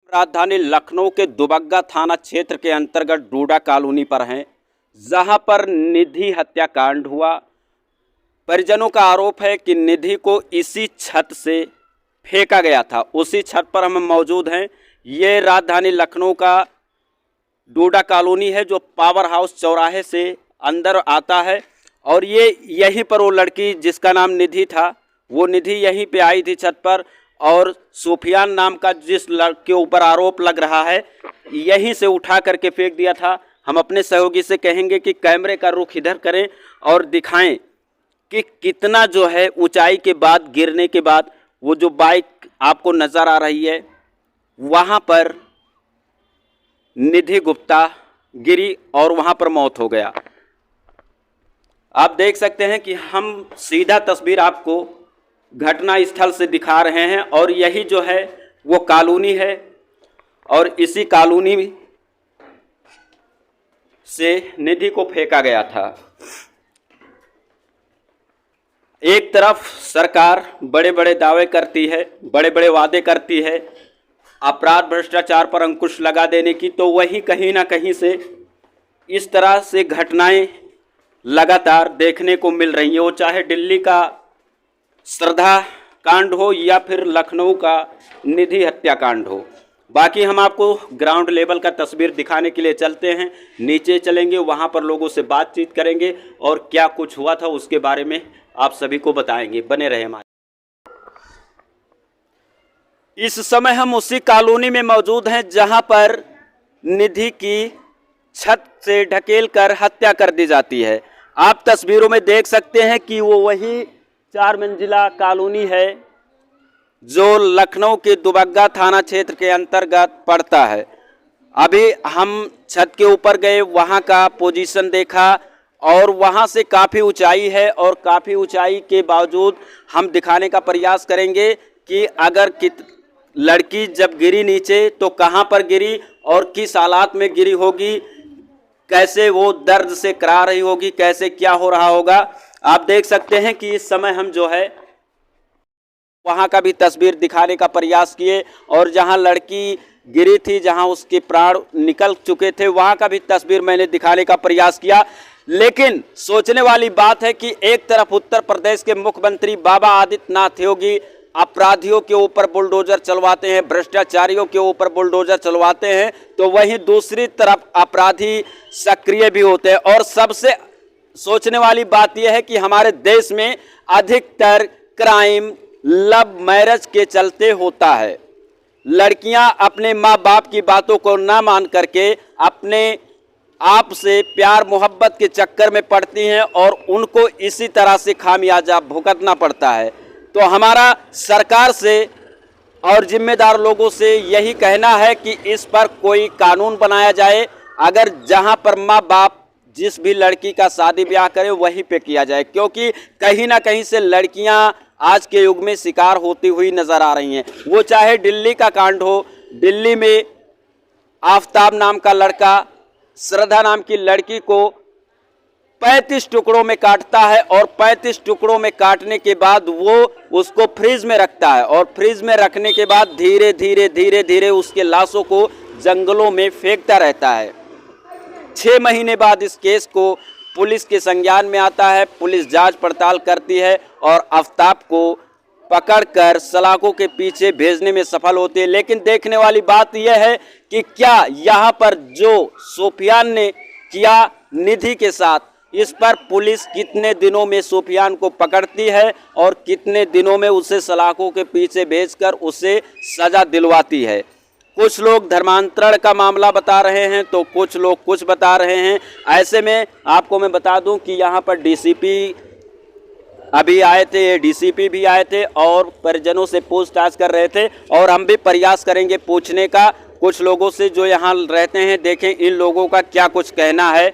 राजधानी लखनऊ के दुबग्गा थाना क्षेत्र के अंतर्गत डोडा कॉलोनी पर हैं, जहां पर निधि हत्याकांड हुआ। परिजनों का आरोप है कि निधि को इसी छत से फेंका गया था। उसी छत पर हम मौजूद हैं। ये राजधानी लखनऊ का डोडा कॉलोनी है जो पावर हाउस चौराहे से अंदर आता है, और ये यहीं पर वो लड़की जिसका नाम निधि था, वो निधि यहीं पे आई थी छत पर, और सुफियान नाम का जिस लड़के के ऊपर आरोप लग रहा है, यहीं से उठा करके फेंक दिया था। हम अपने सहयोगी से कहेंगे कि कैमरे का रुख इधर करें और दिखाएं कि कितना जो है ऊंचाई के बाद, गिरने के बाद, वो जो बाइक आपको नज़र आ रही है वहाँ पर निधि गुप्ता गिरी और वहाँ पर मौत हो गया। आप देख सकते हैं कि हम सीधा तस्वीर आपको घटना स्थल से दिखा रहे हैं, और यही जो है वो कॉलोनी है, और इसी कॉलोनी से निधि को फेंका गया था। एक तरफ सरकार बड़े बड़े दावे करती है, बड़े बड़े वादे करती है अपराध भ्रष्टाचार पर अंकुश लगा देने की, तो वहीं कहीं ना कहीं से इस तरह से घटनाएं लगातार देखने को मिल रही है। वो चाहे दिल्ली का श्रद्धा कांड हो या फिर लखनऊ का निधि हत्याकांड हो। बाकी हम आपको ग्राउंड लेवल का तस्वीर दिखाने के लिए चलते हैं, नीचे चलेंगे, वहाँ पर लोगों से बातचीत करेंगे और क्या कुछ हुआ था उसके बारे में आप सभी को बताएंगे। बने रहे हमारे। इस समय हम उसी कॉलोनी में मौजूद हैं जहां पर निधि की छत से ढकेल कर हत्या कर दी जाती है। आप तस्वीरों में देख सकते हैं कि वो वही 4 मंजिला कॉलोनी है जो लखनऊ के दुबग्गा थाना क्षेत्र के अंतर्गत पड़ता है। अभी हम छत के ऊपर गए, वहां का पोजीशन देखा, और वहां से काफ़ी ऊंचाई है, और काफ़ी ऊंचाई के बावजूद हम दिखाने का प्रयास करेंगे कि अगर लड़की जब गिरी नीचे तो कहां पर गिरी और किस हालात में गिरी होगी, कैसे वो दर्द से करा रही होगी, कैसे क्या हो रहा होगा। आप देख सकते हैं कि इस समय हम जो है वहां का भी तस्वीर दिखाने का प्रयास किए, और जहां लड़की गिरी थी, जहां उसके प्राण निकल चुके थे, वहां का भी तस्वीर मैंने दिखाने का प्रयास किया। लेकिन सोचने वाली बात है कि एक तरफ उत्तर प्रदेश के मुख्यमंत्री बाबा आदित्यनाथ योगी अपराधियों के ऊपर बुलडोजर चलवाते हैं, भ्रष्टाचारियों के ऊपर बुलडोजर चलवाते हैं, तो वहीं दूसरी तरफ अपराधी सक्रिय भी होते हैं। और सबसे सोचने वाली बात यह है कि हमारे देश में अधिकतर क्राइम लव मैरिज के चलते होता है। लड़कियां अपने माँ बाप की बातों को ना मान करके अपने आप से प्यार मोहब्बत के चक्कर में पड़ती हैं, और उनको इसी तरह से खामियाजा भुगतना पड़ता है। तो हमारा सरकार से और जिम्मेदार लोगों से यही कहना है कि इस पर कोई कानून बनाया जाए, अगर जहां पर माँ बाप जिस भी लड़की का शादी ब्याह करे वहीं पे किया जाए, क्योंकि कहीं ना कहीं से लड़कियां आज के युग में शिकार होती हुई नजर आ रही हैं। वो चाहे दिल्ली का कांड हो, दिल्ली में आफताब नाम का लड़का श्रद्धा नाम की लड़की को 35 टुकड़ों में काटता है, और 35 टुकड़ों में काटने के बाद वो उसको फ्रिज में रखता है, और फ्रिज में रखने के बाद धीरे धीरे धीरे धीरे उसके लाशों को जंगलों में फेंकता रहता है। 6 महीने बाद इस केस को पुलिस के संज्ञान में आता है, पुलिस जांच पड़ताल करती है और आफताब को पकड़कर सलाखों के पीछे भेजने में सफल होती है। लेकिन देखने वाली बात यह है कि क्या यहाँ पर जो सुफियान ने किया निधि के साथ, इस पर पुलिस कितने दिनों में सुफियान को पकड़ती है और कितने दिनों में उसे सलाखों के पीछे भेजकर उसे सजा दिलवाती है। कुछ लोग धर्मांतरण का मामला बता रहे हैं, तो कुछ लोग कुछ बता रहे हैं। ऐसे में आपको मैं बता दूं कि यहाँ पर डीसीपी अभी आए थे, डीसीपी भी आए थे और परिजनों से पूछताछ कर रहे थे, और हम भी प्रयास करेंगे पूछने का कुछ लोगों से जो यहाँ रहते हैं। देखें इन लोगों का क्या कुछ कहना है,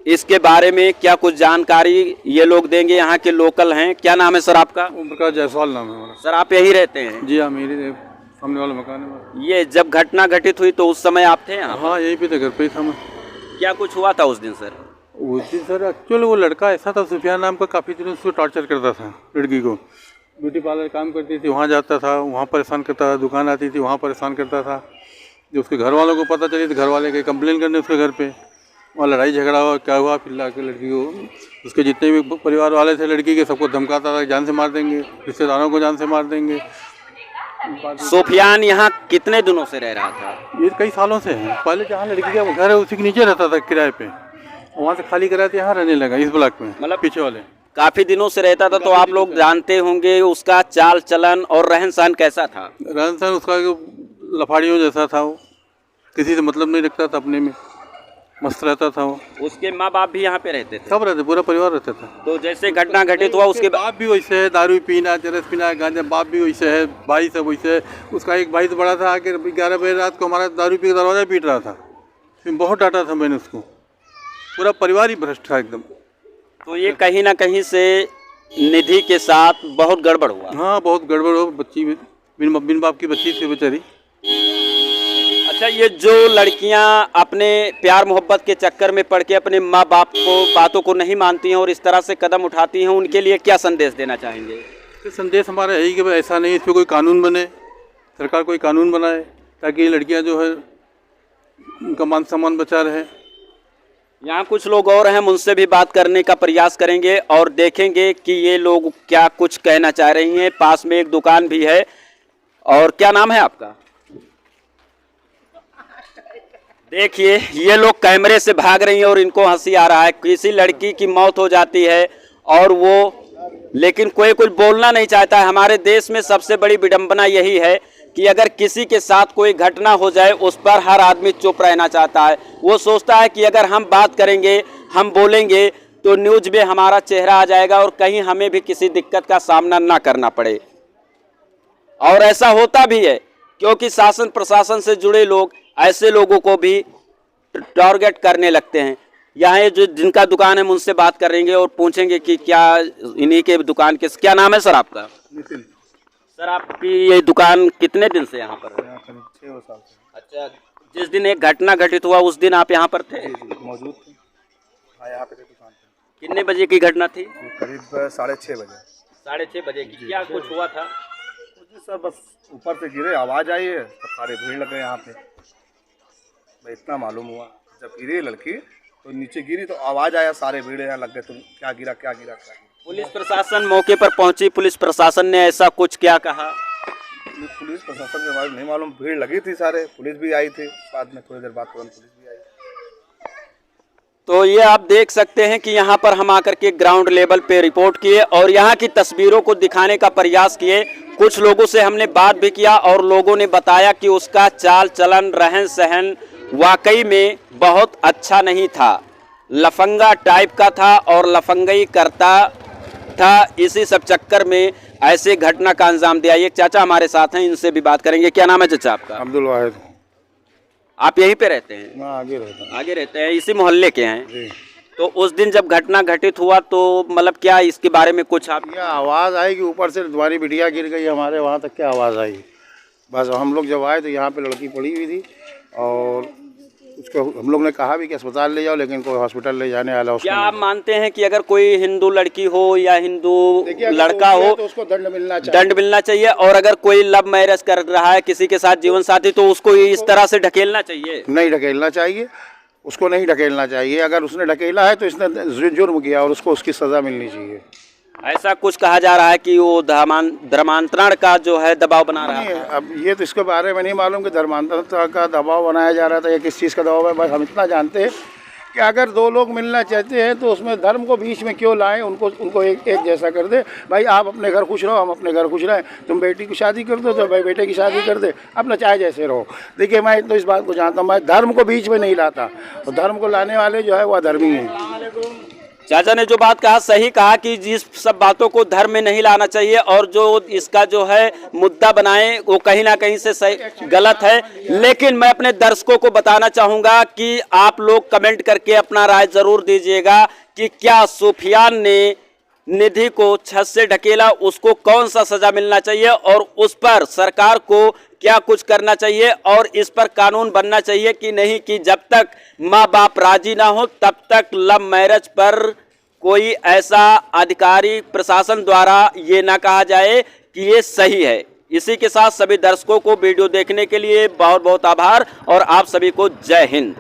इसके बारे में क्या कुछ जानकारी ये लोग देंगे। यहाँ के लोकल हैं। क्या नाम है सर आपका? ओम प्रकाश जायसवाल नाम है हमारा। सर आप यही रहते हैं? जी हाँ, मेरे सामने वाला मकान है। ये जब घटना घटित हुई तो उस समय आप थे यहाँ? हाँ, यहीं पे थे, घर पे ही था मैं। क्या कुछ हुआ था उस दिन सर? उस दिन सर एक्चुअली वो लड़का ऐसा था, सुफियान नाम का, काफ़ी दिनों उसको टॉर्चर करता था लड़की को। ब्यूटी पार्लर काम करती थी, वहाँ जाता था, वहाँ परेशान करता था। दुकान आती थी, वहाँ परेशान करता था। जो उसके घर वालों को पता चली तो घर वाले गए कंप्लेन करने उसके घर पे। वहाँ लड़ाई झगड़ा हुआ, क्या हुआ, फिर लाके लड़की को, उसके जितने भी परिवार वाले थे लड़की के, सबको धमकाता था, जान से मार देंगे, रिश्तेदारों को जान से मार देंगे। सुफियान यहाँ कितने दिनों से रह रहा था? ये कई सालों से है। पहले जहाँ लड़की का घर है उसी के नीचे रहता था किराए पे, वहाँ से खाली कराया तो यहाँ रहने लगा इस ब्लॉक में, मतलब पीछे वाले। काफी दिनों से रहता था, तो आप लोग जानते होंगे उसका चाल चलन और रहन सहन कैसा था? रहन सहन उसका लफाड़ियों जैसा था, वो किसी से मतलब नहीं रखता था, अपने में मस्त रहता था वो। उसके माँ बाप भी यहाँ पे रहते थे? सब रहते, पूरा परिवार रहता था। तो जैसे घटना घटित हुआ उसके बाप भी वैसे है, दारू पीना, चरस पीना, गांजा, बाप भी वैसे है, भाई सब वैसे है। उसका एक भाई तो बड़ा था, आके 11 बजे रात को हमारा दारू पी के दरवाजा पीट रहा था, फिर बहुत डांटा था मैंने उसको। पूरा परिवार ही भ्रष्ट था एकदम। तो ये कहीं ना कहीं से निधि के साथ बहुत गड़बड़ हुआ? हाँ, बहुत गड़बड़ हो। बच्ची बिन बाप की बच्ची थी बेचारी। अच्छा, ये जो लड़कियां अपने प्यार मोहब्बत के चक्कर में पड़ के अपने माँ बाप को बातों को नहीं मानती हैं और इस तरह से कदम उठाती हैं, उनके लिए क्या संदेश देना चाहेंगे? तो संदेश हमारा यही कि भाई ऐसा नहीं, इस पर कोई कानून बने, सरकार कोई कानून बनाए ताकि ये लड़कियां जो है उनका मान सम्मान बचा रहे। यहाँ कुछ लोग और हैं, उनसे भी बात करने का प्रयास करेंगे और देखेंगे कि ये लोग क्या कुछ कहना चाह रही हैं। पास में एक दुकान भी है। और क्या नाम है आपका? देखिए, ये लोग कैमरे से भाग रही हैं और इनको हंसी आ रहा है। किसी लड़की की मौत हो जाती है और वो, लेकिन कोई कुछ बोलना नहीं चाहता है। हमारे देश में सबसे बड़ी विडंबना यही है कि अगर किसी के साथ कोई घटना हो जाए उस पर हर आदमी चुप रहना चाहता है। वो सोचता है कि अगर हम बात करेंगे, हम बोलेंगे तो न्यूज में हमारा चेहरा आ जाएगा और कहीं हमें भी किसी दिक्कत का सामना ना करना पड़े। और ऐसा होता भी है, क्योंकि शासन प्रशासन से जुड़े लोग ऐसे लोगों को भी टारगेट करने लगते हैं। यहाँ ये जो जिनका दुकान है उनसे बात करेंगे और पूछेंगे कि क्या इन्हीं के दुकान के, क्या नाम है सर आपका? नितिन। सर, आपकी ये दुकान कितने दिन से यहाँ पर है? करीब 6 साल से। अच्छा, जिस दिन एक घटना घटित हुआ उस दिन आप यहाँ पर थे? मौजूद थे। हाँ, यहाँ पे थे दुकान पे। कितने बजे की घटना थी? करीब 6:30 बजे। 6:30 बजे की। क्या कुछ हुआ था? सर बस ऊपर से गिरे, आवाज़ आई है, सब सारे भीड़ लग गए यहाँ पे। भाई इतना मालूम हुआ, जब गिरी लड़की तो नीचे गिरी तो आवाज़ आया, सारे भीड़ यहाँ लग गए, तुम क्या गिरा क्या गिरा क्या गिरा। पुलिस प्रशासन मौके पर पहुंची, पुलिस प्रशासन ने ऐसा कुछ क्या कहा? पुलिस प्रशासन के बारे में नहीं मालूम, भीड़ लगी थी सारे, पुलिस भी आई थी बाद में, थोड़ी देर बाद तुरंत पुलिस भी आई। तो ये आप देख सकते हैं कि यहाँ पर हम आकर के ग्राउंड लेवल पे रिपोर्ट किए और यहाँ की तस्वीरों को दिखाने का प्रयास किए। कुछ लोगों से हमने बात भी किया और लोगों ने बताया कि उसका चाल चलन, रहन सहन वाकई में बहुत अच्छा नहीं था, लफंगा टाइप का था और लफंगाई करता था। इसी सब चक्कर में ऐसे घटना का अंजाम दिया। एक चाचा हमारे साथ हैं, इनसे भी बात करेंगे। क्या नाम है चाचा आपका? अब्दुल वाहिद। आप यहीं पे रहते हैं? मैं आगे रहता हूँ। आगे रहते हैं, इसी मोहल्ले के हैं जी। तो उस दिन जब घटना घटित हुआ तो मतलब क्या इसके बारे में कुछ आप? क्या आवाज़ आई कि ऊपर से तुम्हारी बिटिया गिर गई, हमारे वहाँ तक क्या आवाज़ आई। बस हम लोग जब आए तो यहाँ पे लड़की पड़ी हुई थी और उसको हम लोग ने कहा भी कि अस्पताल ले जाओ, लेकिन कोई हॉस्पिटल ले जाने वाला उसको। क्या आप मानते हैं कि अगर कोई हिंदू लड़की हो या हिंदू लड़का हो तो उसको दंड मिलना चाहिए? दंड मिलना चाहिए। और अगर कोई लव मैरिज कर रहा है किसी के साथ जीवन साथी, तो उसको इस तरह से ढकेलना चाहिए? नहीं ढकेलना चाहिए, उसको नहीं ढकेलना चाहिए। अगर उसने ढकेला है तो इसने जुर्म किया और उसको उसकी सज़ा मिलनी चाहिए। ऐसा कुछ कहा जा रहा है कि वो धर्मांतरण का जो है दबाव बना रहा है। अब ये तो इसके बारे में नहीं मालूम कि धर्मांतरण का दबाव बनाया जा रहा था या किस चीज़ का दबाव है। बस हम इतना जानते हैं कि अगर दो लोग मिलना चाहते हैं तो उसमें धर्म को बीच में क्यों लाएं, उनको एक जैसा कर दे। भाई आप अपने घर खुश रहो, हम अपने घर खुश रहें। तुम बेटी की शादी कर दो तो भाई बेटे की शादी कर दे, अपना चाहे जैसे रहो। देखिए, मैं तो इस बात को जानता हूँ, मैं धर्म को बीच में नहीं लाता, और धर्म को लाने वाले जो है वह धर्मी हैं। चाचा ने जो बात कहा सही कहा कि जिस सब बातों को धर्म में नहीं लाना चाहिए और जो इसका जो है मुद्दा बनाए वो कहीं ना कहीं से सही गलत है। लेकिन मैं अपने दर्शकों को बताना चाहूँगा कि आप लोग कमेंट करके अपना राय ज़रूर दीजिएगा कि क्या सुफियान ने निधि को छत से ढकेला, उसको कौन सा सज़ा मिलना चाहिए और उस पर सरकार को क्या कुछ करना चाहिए और इस पर कानून बनना चाहिए कि नहीं, कि जब तक माँ बाप राजी ना हो तब तक लव मैरिज पर कोई ऐसा अधिकारी प्रशासन द्वारा ये ना कहा जाए कि ये सही है। इसी के साथ सभी दर्शकों को वीडियो देखने के लिए बहुत बहुत आभार और आप सभी को जय हिंद।